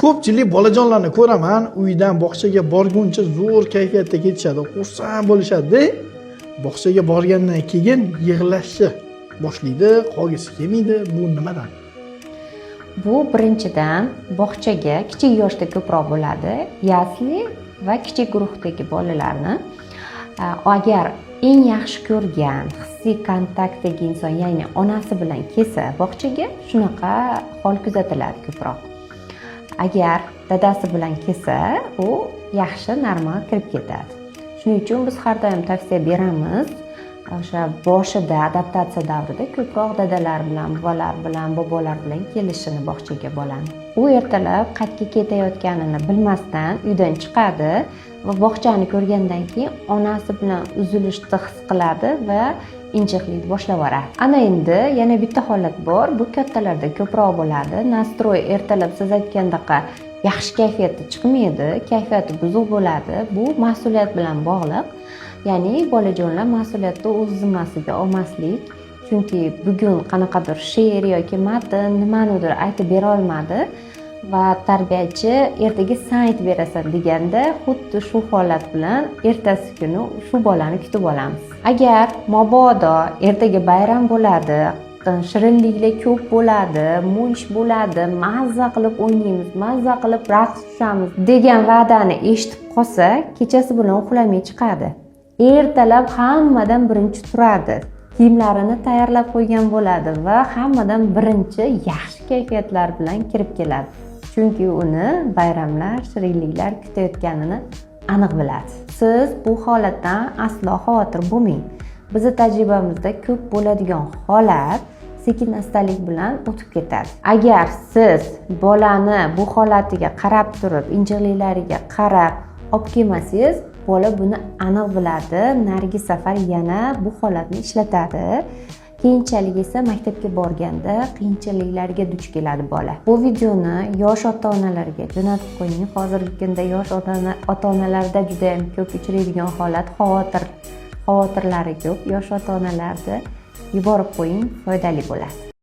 Ko'pchilik bolajonlarni ko'raman, uydan bog'chaga borguncha zo'r kayfiyatda ketishadi, xursand bo'lishadi. Bog'chaga borgandan keyin yig'lashni boshlaydi, qolgisi kelmaydi. Bu nimadan? Bu birinchidan bog'chaga kichik yoshda ko'proq bo'ladi. Yasli va kichik guruhdagi bolalarni agar eng yaxshi ko'rgan hissiy kontaktdagi inson, ya'ni onasi bilan kelsa bog'chaga, shunaqa hol kuzatiladi ko'proq. Agar dadasi bilan kelsa, u yaxshi, normal kirib ketadi. Shuning uchun biz har doim tavsiya beramiz, o'sha boshida adaptatsiya davrida ko'proq dadalar bilan, buvalar bilan, bobolar bilan kelishini bog'chaga bolani. U ertalab qayerga ketayotganini bilmasdan uydan chiqadi va bog'chani ko'rgandan keyin onasi bilan uzilishni his qiladi va injiqlikni boshlab yuboradi. Ana endi yana bitta holat bor, bu kattalarda ko'proq bo'ladi. Nastroy ertalab siz aytgandaqa yaxshi kayfiyatda chiqmaydi, kayfiyati buzuq bo'ladi. Bu mas'uliyat bilan bog'liq. Ya'ni bolajonlar mas'uliyatni o'z zimmasiga olmaslik, chunki bugun qanaqadir she'r yoki matn nimanidir aytib bera olmadi va tarbiyachi ertaga sen aytib berasan deganda xuddi shu holat bilan ertasi kuni shu bolani kutib olamiz. Agar mabodo ertaga bayram bo'ladi, shirinliklar ko'p bo'ladi, mush bo'ladi, mazza qilib o'ynaymiz, mazza qilib raqs tushamiz degan va'dani eshitib qolsa, kechasi bilan uxlamay chiqadi. Ertalab hammadan birinchi turadi, kiyimlarini tayyorlab qo'ygan bo'ladi va hammadan birinchi yaxshi kayfiyatlar bilan kirib keladi. Chunki uni bayramlar, shirinliklar kutayotganini aniq biladi. Siz bu holatdan aslo xavotir bo'lmang. Bizning tajribamizda ko'p bo'ladigan holat sekin-astalik bilan o'tib ketadi. Agar siz bolani bu holatiga qarab turib, injiqliklariga qarab olib kelmasangiz, bola buni aniq biladi, narigi safar yana bu holatni ishlatadi. Keyinchalik esa maktabga borganda qiyinchiliklarga duch keladi bola. Bu videoni yosh ota-onalarga jo'natib qo'ying. Hozirgi kunda yosh ota-onalarda juda ham ko'p uchraydigan holat, xavotirlari ko'p. Yosh ota-onalarni yuborib qo'ying, foydali bo'ladi.